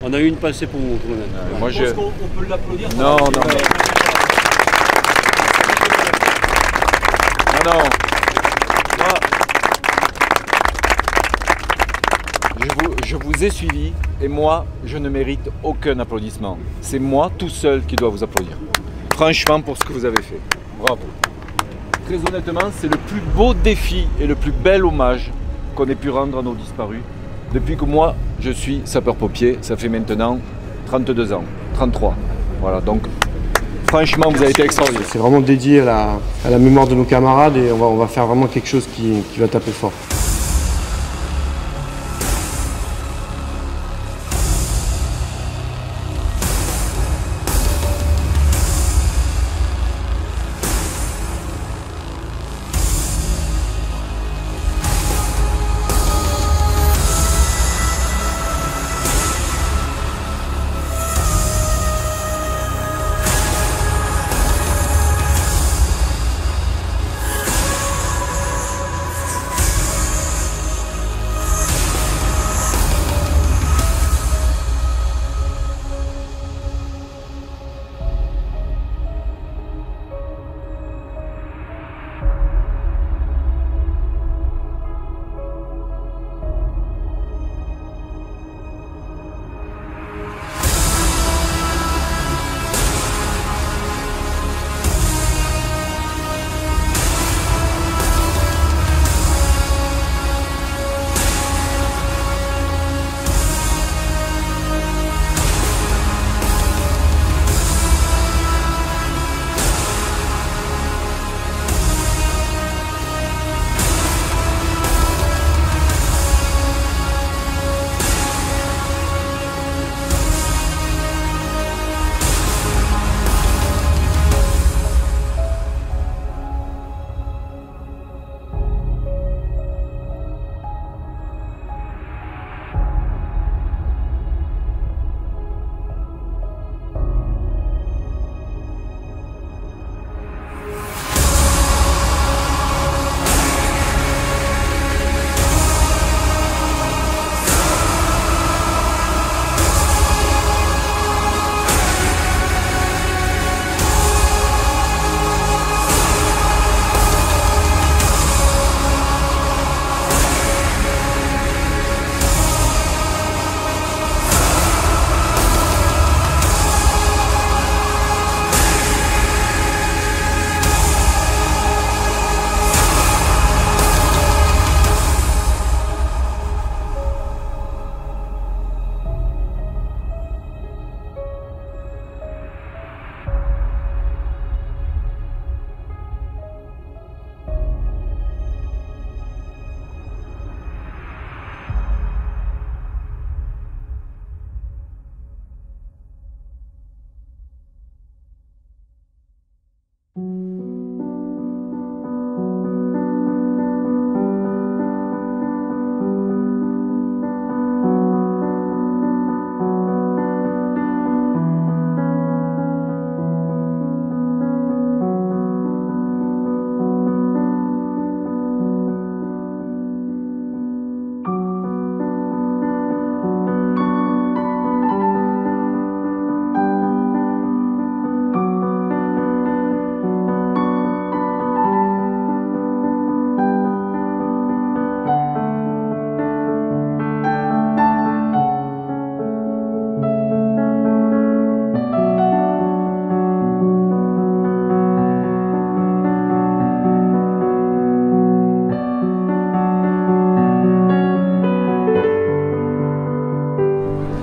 On a eu une pensée pour vous, quand même. Moi, Je pense qu'on peut l'applaudir. Non, non, mais... Non, non. Moi, je vous ai suivi et moi, je ne mérite aucun applaudissement. C'est moi tout seul qui dois vous applaudir. Franchement, pour ce que vous avez fait. Bravo. Très honnêtement, c'est le plus beau défi et le plus bel hommage qu'on ait pu rendre à nos disparus. Depuis que moi, je suis sapeur-pompier, ça fait maintenant 32 ans, 33. Voilà, donc franchement, vous avez été extraordinaire. C'est vraiment dédié à la mémoire de nos camarades et on va faire vraiment quelque chose qui va taper fort.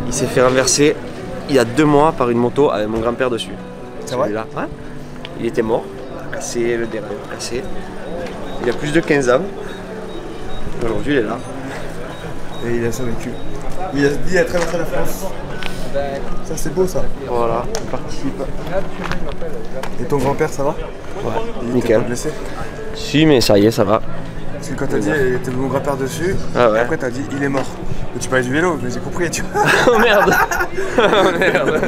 Il s'est fait renverser il y a 2 mois par une moto avec mon grand-père dessus. C'est vrai? Là, ouais. Il était mort, cassé, le derrière cassé. Il a plus de 15 ans. Aujourd'hui, il est là. Et il a survécu. Il a traversé la France. Ça, c'est beau, ça. Voilà, il participe. Et ton grand-père, ça va? Ouais, Il nickel. pas blessé? Si, mais ça y est, ça va. Parce que quand t'as dit, il était mon grand-père dessus, Ah ouais. et après t'as dit, il est mort. Et tu parlais du vélo, mais j'ai compris, tu vois. Oh merde. Oh merde.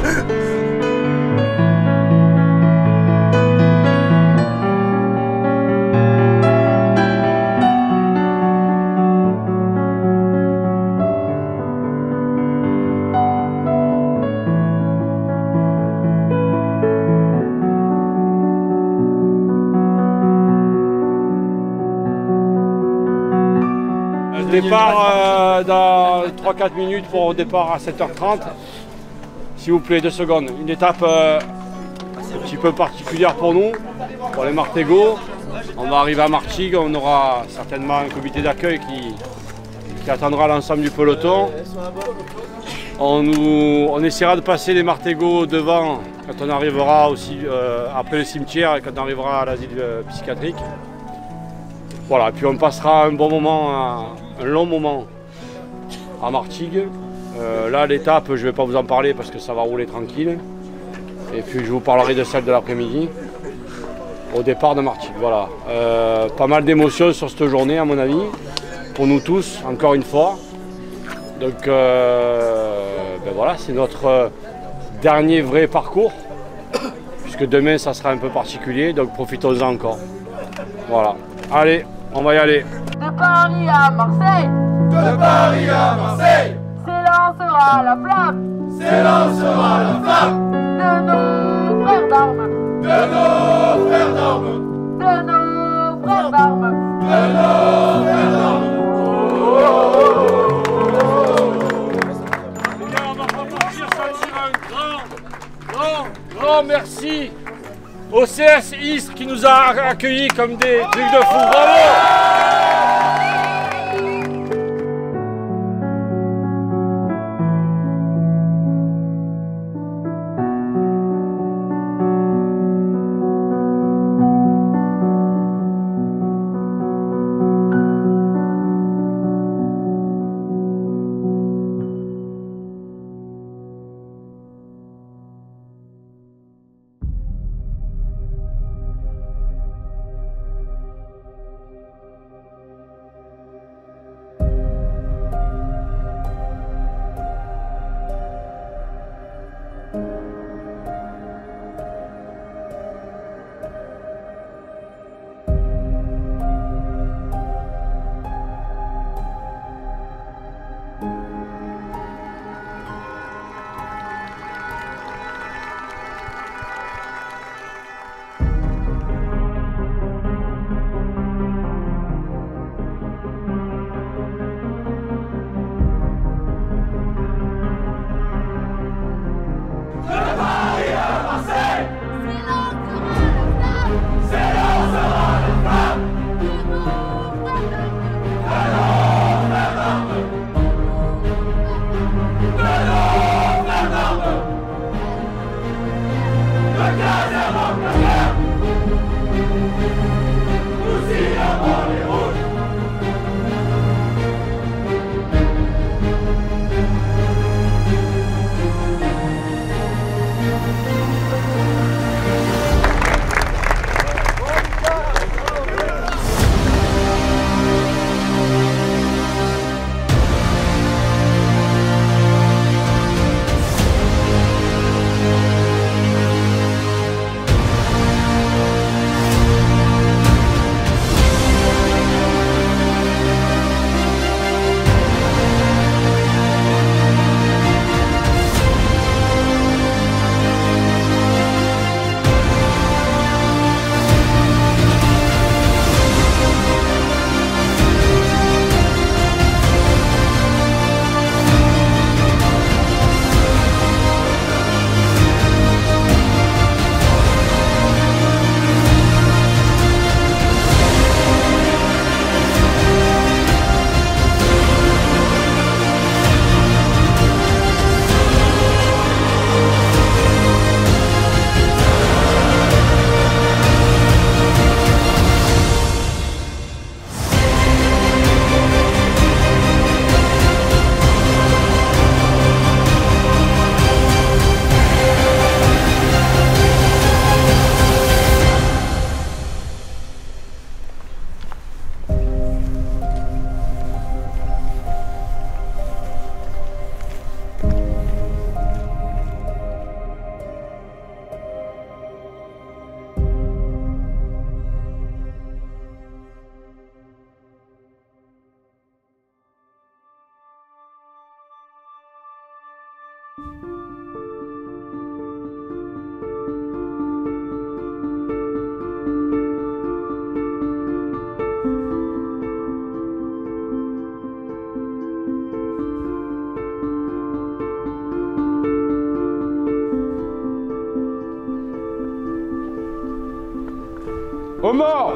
Départ dans 3-4 minutes pour au départ à 7h30. S'il vous plaît, 2 secondes. Une étape un petit peu particulière pour nous, pour les Martégots. On va arriver à Martigues, on aura certainement un comité d'accueil qui attendra l'ensemble du peloton. On essaiera de passer les Martégots devant quand on arrivera aussi après le cimetière et quand on arrivera à l'asile psychiatrique. Voilà, puis on passera un bon moment, un long moment à Martigues. Là, l'étape, je ne vais pas vous en parler parce que ça va rouler tranquille. Et puis je vous parlerai de celle de l'après-midi, au départ de Martigues. Voilà. Pas mal d'émotions sur cette journée, à mon avis, pour nous tous, encore une fois. Donc ben voilà, c'est notre dernier vrai parcours, puisque demain, ça sera un peu particulier, donc profitons-en encore. Voilà. Allez, on va y aller. De Paris à Marseille, De Paris à Marseille, s'élancera la flamme s'élancera la flamme de nos frères d'armes, de nos frères d'armes, de nos frères d'armes. de nos frères d'armes. On va partir sur un grand merci au CS Istres qui nous a accueillis comme des trucs de fou. Bravo! Au mort!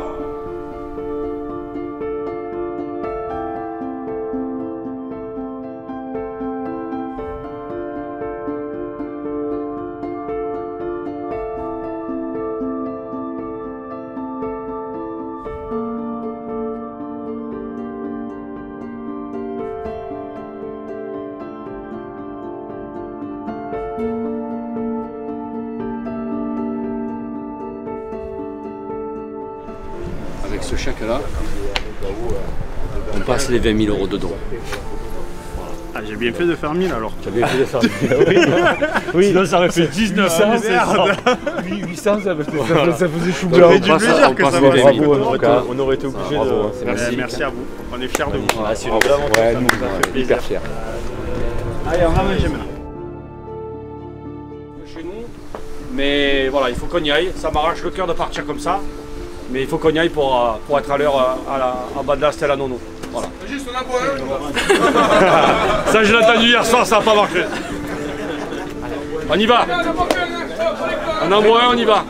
Avec ce chèque-là, on passe les 20 000 € de dons. Ah, j'ai bien fait de faire 1000 alors. Tu as bien fait de faire 1000. Oui, sinon ça aurait fait 19 800, merde. 800, ça faisait chou Ça aurait dû me dire que ça m'aurait bravo, en tout cas. On aurait été obligé de... Merci à vous. On est fiers de vous. Ah, c'est une vraie aventure, ça nous fait plaisir. Hyper fiers. Allez, on va manger maintenant. Chez nous, mais voilà, il faut qu'on y aille. Ça m'arrache le cœur de partir comme ça. Mais il faut qu'on y aille pour être à l'heure à bas de la stèle à Nono. Voilà. Juste, on a pour Ça, je l'ai entendu hier soir, ça n'a pas marché. On y va. On en boit un, on y va.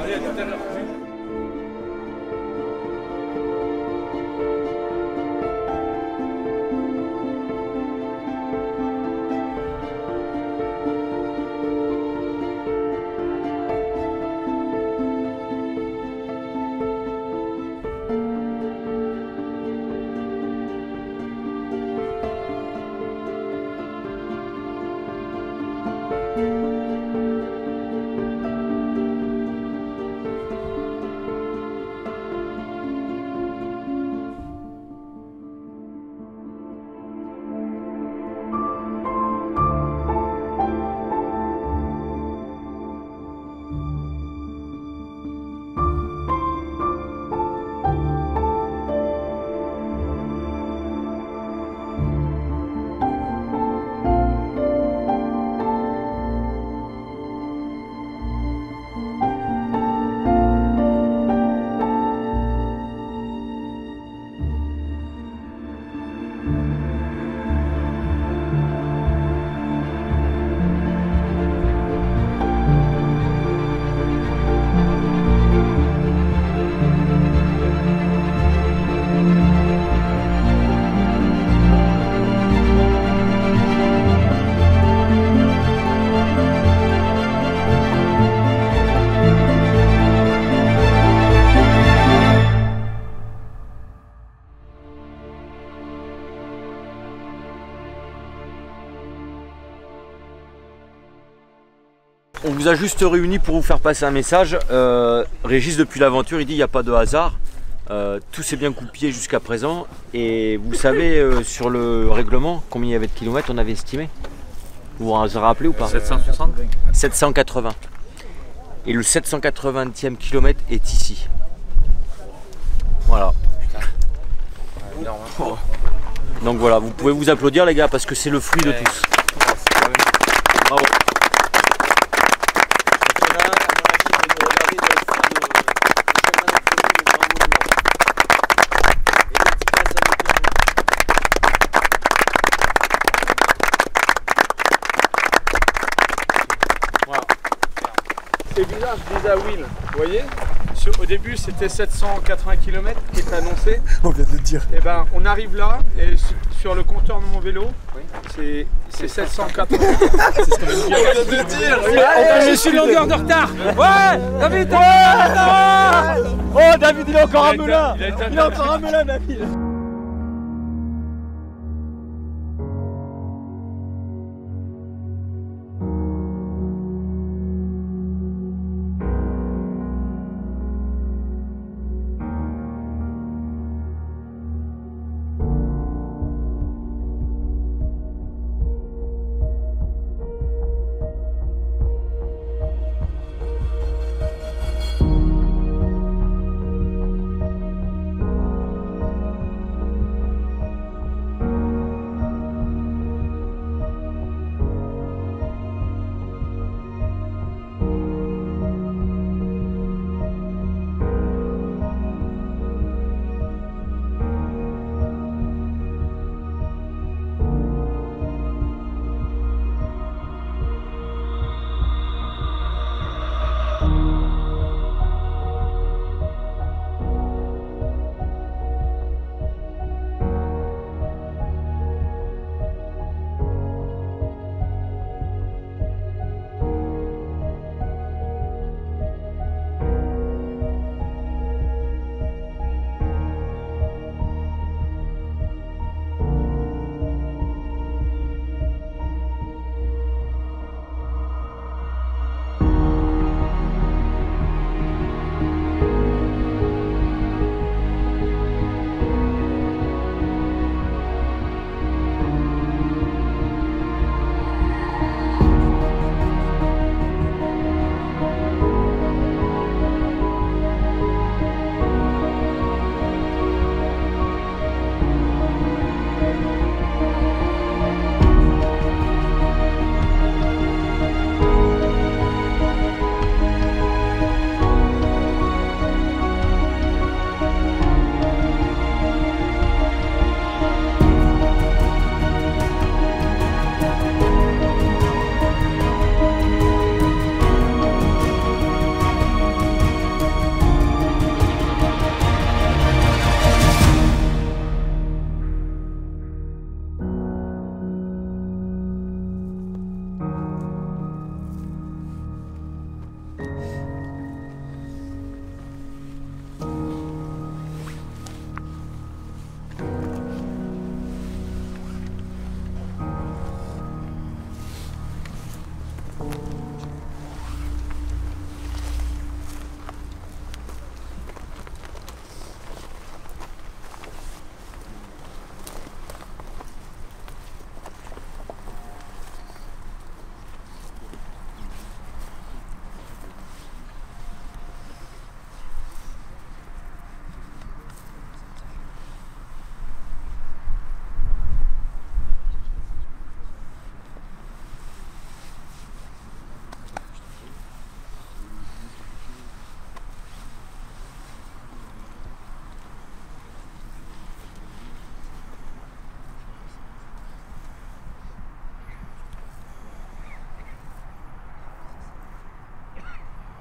On vous a juste réunis pour vous faire passer un message. Régis, depuis l'aventure, il dit qu'il n'y a pas de hasard. Tout s'est bien goupillé jusqu'à présent. Et vous savez, sur le règlement, combien il y avait de kilomètres on avait estimé? Vous vous en rappelez ou pas? 760. 780. Et le 780e kilomètre est ici. Voilà. Donc voilà, vous pouvez vous applaudir les gars parce que c'est le fruit de tous. Bravo. C'est bizarre, je disais à Will, vous voyez, au début c'était 780 km qui est annoncé. On vient de le dire. Et ben on arrive là et sur le compteur de mon vélo, c'est 780. C'est ce qu'on vient de dire. Je suis longueur de retard. Ouais, David. Oh, David, il est encore à Melun. Il est encore à Melun, David.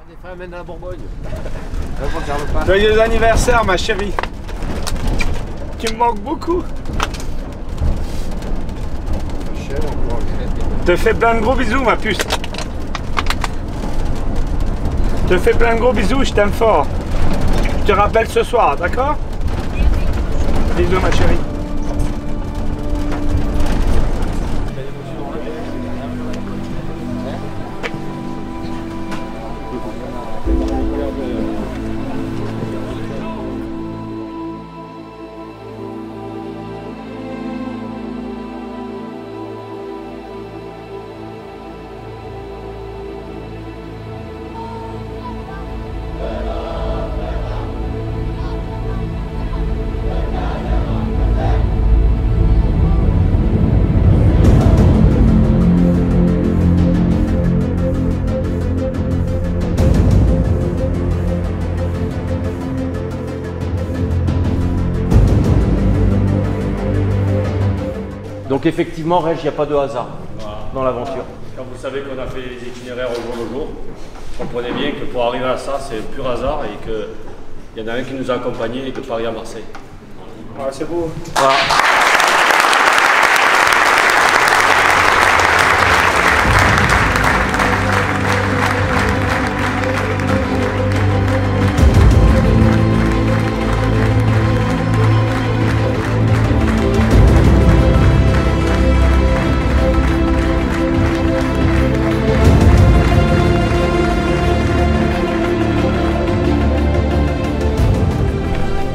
des frères mènent à la Bourgogne. Joyeux anniversaire, ma chérie. Tu me manques beaucoup. Te fais plein de gros bisous, ma puce. Te fais plein de gros bisous, je t'aime fort. Je te rappelle ce soir, d'accord? Bisous, ma chérie. Donc effectivement, Reg, il n'y a pas de hasard dans l'aventure. Quand vous savez qu'on a fait les itinéraires au jour le jour, comprenez bien que pour arriver à ça, c'est un pur hasard et qu'il y en a un qui nous a accompagnés de Paris à Marseille. Ah, c'est beau. Voilà.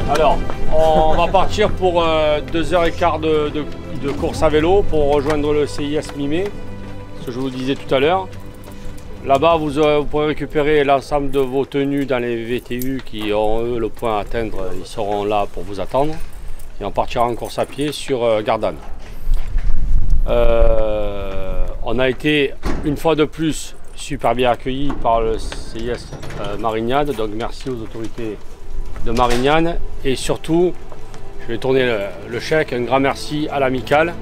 Alors, on va partir pour 2h15 de course à vélo pour rejoindre le CIS Mi-mai, ce que je vous disais tout à l'heure. Là-bas, vous pourrez récupérer l'ensemble de vos tenues dans les VTU qui auront eux le point à atteindre. Ils seront là pour vous attendre. Et on partira en course à pied sur Gardanne. On a été une fois de plus super bien accueillis par le CIS Marignane, donc merci aux autorités de Marignane et surtout, je vais tourner le chèque, un grand merci à l'amicale.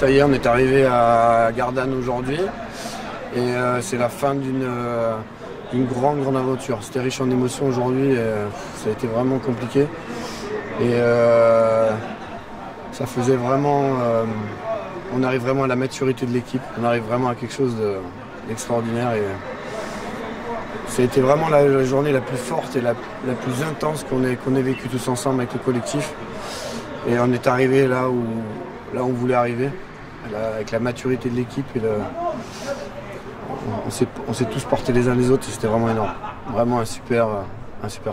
Ça y est, on est arrivé à Gardanne aujourd'hui et c'est la fin d'une grande aventure. C'était riche en émotions aujourd'hui, ça a été vraiment compliqué et ça faisait vraiment, on arrive vraiment à la maturité de l'équipe, on arrive vraiment à quelque chose d'extraordinaire et ça a été vraiment la journée la plus forte et la plus intense qu'on ait vécue tous ensemble avec le collectif et on est arrivé là où on voulait arriver. Avec la maturité de l'équipe et on s'est tous portés les uns les autres et c'était vraiment énorme. Vraiment un super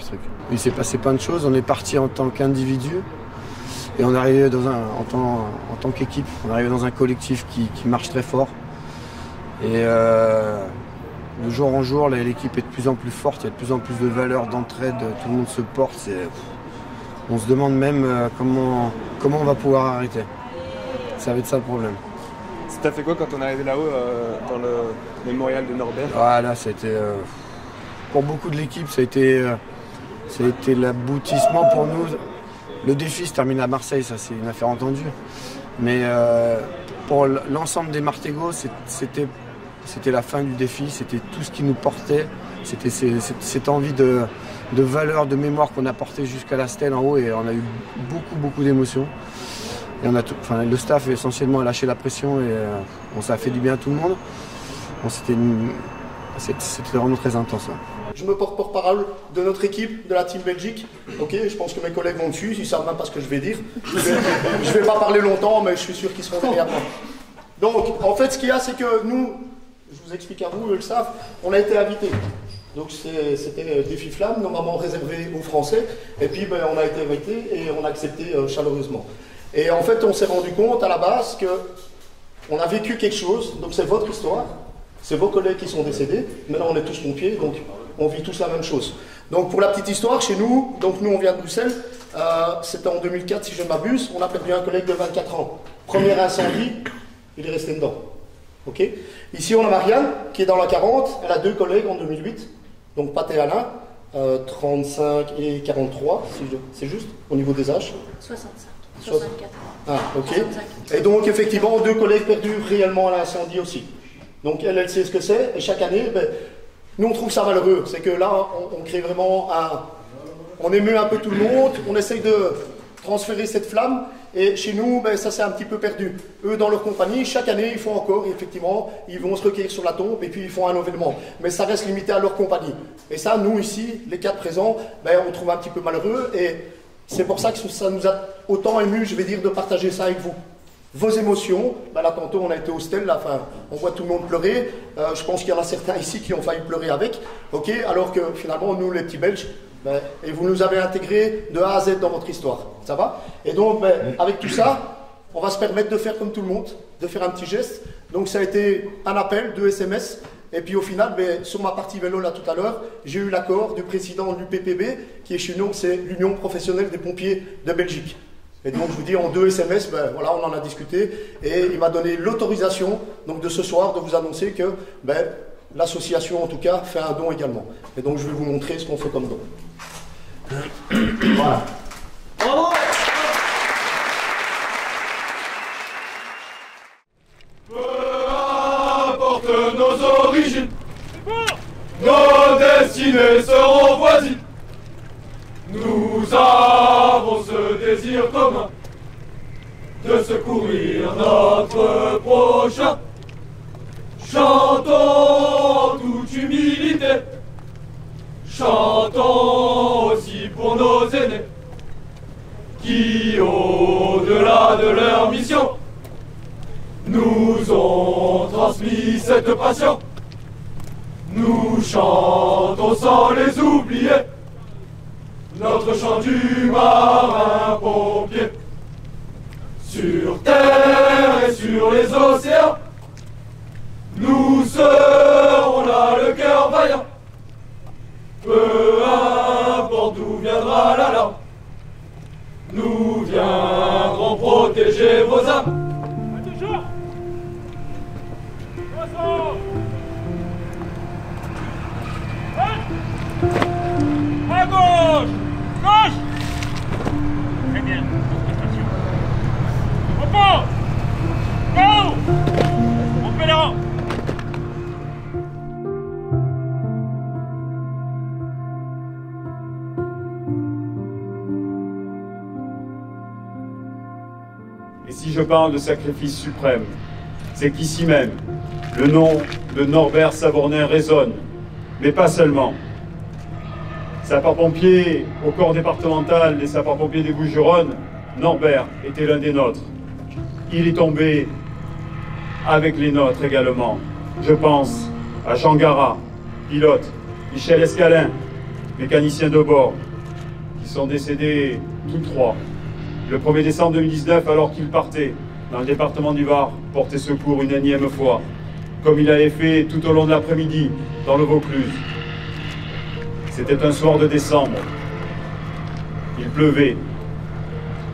truc. Il s'est passé plein de choses, on est parti en tant qu'individu et on est arrivé en tant qu'équipe, on est arrivé dans un collectif qui marche très fort. Et de jour en jour, l'équipe est de plus en plus forte, il y a de plus en plus de valeurs, d'entraide, tout le monde se porte. On se demande même comment on va pouvoir arrêter. Ça va être ça le problème. Ça t'a fait quoi quand on est arrivé là-haut dans le mémorial de Norbert? Voilà, ça a été, pour beaucoup de l'équipe, ça a été l'aboutissement pour nous. Le défi se termine à Marseille, ça c'est une affaire entendue. Mais pour l'ensemble des Martégots, c'était la fin du défi, c'était tout ce qui nous portait. C'était cette envie de valeur, de mémoire qu'on a porté jusqu'à la stèle en haut et on a eu beaucoup d'émotions. Et le staff essentiellement a lâché la pression et ça a fait du bien à tout le monde. Bon, c'était vraiment très intense. Ouais. Je me porte porte-parole de notre équipe, de la Team Belgique. Ok, je pense que mes collègues vont dessus, ils savent même pas ce que je vais dire. Je vais pas parler longtemps, mais je suis sûr qu'ils seront derrière moi. Donc, en fait, ce qu'il y a, c'est que nous, je vous explique à vous, eux le savent, on a été invités. Donc c'était Défi Flamme, normalement réservé aux Français. Et puis on a été invités et on a accepté chaleureusement. Et en fait, on s'est rendu compte à la base qu'on a vécu quelque chose, donc c'est votre histoire, c'est vos collègues qui sont décédés, maintenant on est tous pompiers, donc on vit tous la même chose. Donc pour la petite histoire, chez nous, donc nous on vient de Bruxelles, c'était en 2004 si je ne m'abuse, on a perdu un collègue de 24 ans. Premier incendie, il est resté dedans. Okay. Ici on a Marianne qui est dans la 40, elle a 2 collègues en 2008, donc Pat et Alain, 35 et 43, c'est juste, au niveau des âges 65. 64. Ah, ok. 65. Et donc, effectivement, 2 collègues perdus réellement à l'incendie aussi. Donc, elle sait ce que c'est. Et chaque année, nous, on trouve ça malheureux. C'est que là, on crée vraiment on émeut un peu tout le monde. On essaye de transférer cette flamme. Et chez nous, ça s'est un petit peu perdu. Eux, dans leur compagnie, chaque année, ils font encore, effectivement, ils vont se recueillir sur la tombe et puis ils font un événement. Mais ça reste limité à leur compagnie. Et ça, nous, ici, les 4 présents, on trouve un petit peu malheureux. Et c'est pour ça que ça nous a autant ému, je vais dire, de partager ça avec vous. Vos émotions, là tantôt on a été au Stel, là, on voit tout le monde pleurer, je pense qu'il y en a certains ici qui ont failli pleurer avec, ok, alors que finalement nous les petits Belges, et vous nous avez intégrés de A à Z dans votre histoire, ça va? Et donc avec tout ça, on va se permettre de faire comme tout le monde, de faire un petit geste, donc ça a été un appel, 2 SMS, et puis au final, sur ma partie vélo là tout à l'heure, j'ai eu l'accord du président de l'UPPB, qui est chez nous, c'est l'Union professionnelle des pompiers de Belgique. Et donc je vous dis en 2 SMS, voilà, on en a discuté, et il m'a donné l'autorisation donc de ce soir de vous annoncer que l'association en tout cas fait un don également. Et donc je vais vous montrer ce qu'on fait comme don. Voilà. Bravo! Nos origines, nos destinées seront voisines. Nous avons ce désir commun de secourir notre prochain. Chantons en toute humilité, chantons aussi pour nos aînés qui, au-delà de leur mission, nous ont transmis cette passion. Nous chantons sans les oublier notre chant du marin pompier. Sur terre et sur les océans, nous serons là le cœur vaillant. Peu importe d'où viendra l'alarme, nous viendrons protéger vos âmes. À gauche! Gauche! Très bien, concentration. Repos! Gauche! Et si je parle de sacrifice suprême, c'est qu'ici même, le nom de Norbert Savornin résonne, mais pas seulement. Sapeur-pompier au corps départemental des sapeurs-pompiers des Bouches-du-Rhône, Norbert était l'un des nôtres. Il est tombé avec les nôtres également. Je pense à Jean Garat, pilote, Michel Escalin, mécanicien de bord, qui sont décédés tous trois le 1er décembre 2019 alors qu'il partait dans le département du Var porter secours une énième fois, comme il avait fait tout au long de l'après-midi dans le Vaucluse. C'était un soir de décembre. Il pleuvait,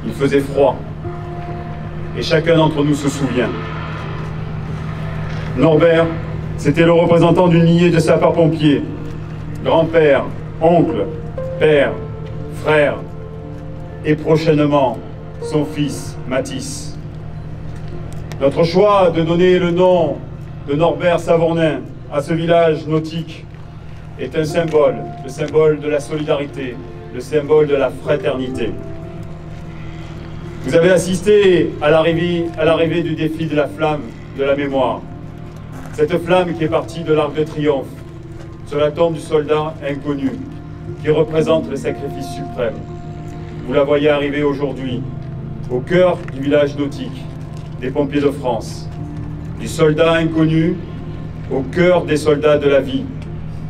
il faisait froid, et chacun d'entre nous se souvient. Norbert, c'était le représentant d'une lignée de sapeurs-pompiers, grand-père, oncle, père, frère, et prochainement son fils Mathis. Notre choix de donner le nom de Norbert Savornin à ce village nautique est un symbole, le symbole de la solidarité, le symbole de la fraternité. Vous avez assisté à l'arrivée du défi de la flamme de la mémoire. Cette flamme qui est partie de l'Arc de Triomphe, sur la tombe du soldat inconnu, qui représente le sacrifice suprême. Vous la voyez arriver aujourd'hui, au cœur du village nautique, des pompiers de France. Du soldat inconnu au cœur des soldats de la vie.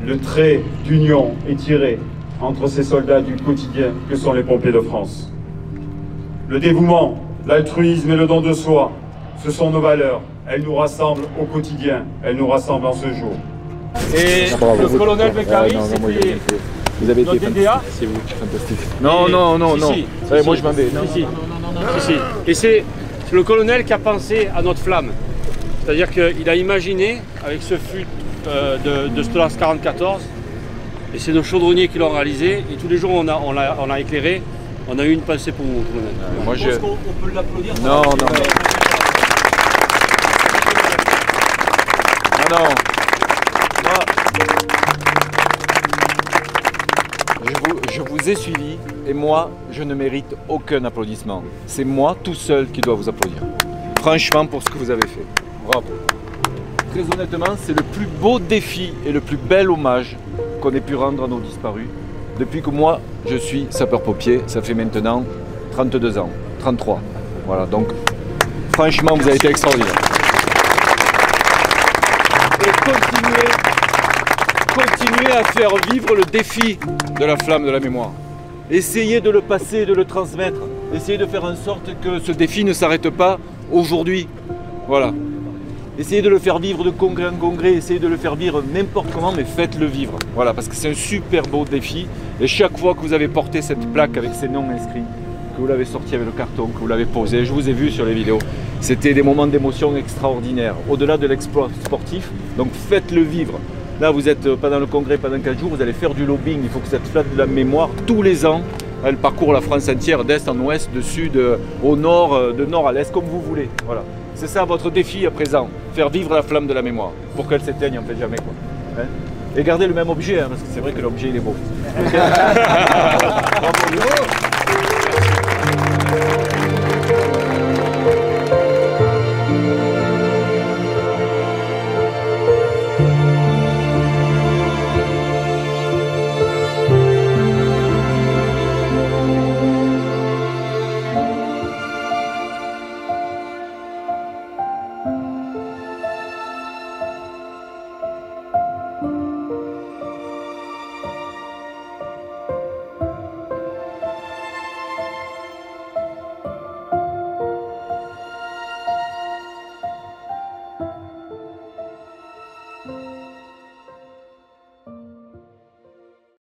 Le trait d'union est tiré entre ces soldats du quotidien que sont les pompiers de France. Le dévouement, l'altruisme et le don de soi, ce sont nos valeurs. Elles nous rassemblent au quotidien, elles nous rassemblent en ce jour. Et le colonel Beccari, c'était vous avez notre été DDA. C'est vous, fantastique. Non, non, non, non. Moi je m'en vais. Et c'est le colonel qui a pensé à notre flamme. C'est-à-dire qu'il a imaginé, avec ce fût de Stolas 44, et c'est nos chaudronniers qui l'ont réalisé, et tous les jours on a éclairé, on a eu une pensée pour vous, colonel. Moi, Je pense qu'on peut l'applaudir. Non, non. Non, non. Je vous ai suivi et moi, je ne mérite aucun applaudissement. C'est moi tout seul qui dois vous applaudir. Franchement, pour ce que vous avez fait. Bravo. Très honnêtement, c'est le plus beau défi et le plus bel hommage qu'on ait pu rendre à nos disparus. Depuis que moi, je suis sapeur-pompier, ça fait maintenant 32 ans, 33. Voilà, donc franchement, vous avez été extraordinaire. Et continuez à faire vivre le défi de la flamme de la mémoire. Essayez de le passer et de le transmettre. Essayez de faire en sorte que ce défi ne s'arrête pas aujourd'hui. Voilà. Essayez de le faire vivre de congrès en congrès, essayez de le faire vivre n'importe comment, mais faites-le vivre. Voilà, parce que c'est un super beau défi. Et chaque fois que vous avez porté cette plaque avec ces noms inscrits, que vous l'avez sorti avec le carton, que vous l'avez posé, je vous ai vu sur les vidéos, c'était des moments d'émotion extraordinaires, au-delà de l'exploit sportif. Donc faites-le vivre. Là, vous êtes pendant le congrès, pendant 4 jours, vous allez faire du lobbying. Il faut que cette flamme de la mémoire, tous les ans, elle parcourt la France entière, d'est en ouest, de sud au nord, de nord à l'est, comme vous voulez. Voilà. C'est ça votre défi à présent, faire vivre la flamme de la mémoire, pour qu'elle s'éteigne en fait jamais. Quoi. Hein? Et gardez le même objet, hein, parce que c'est vrai que l'objet il est beau. Okay. Bravo.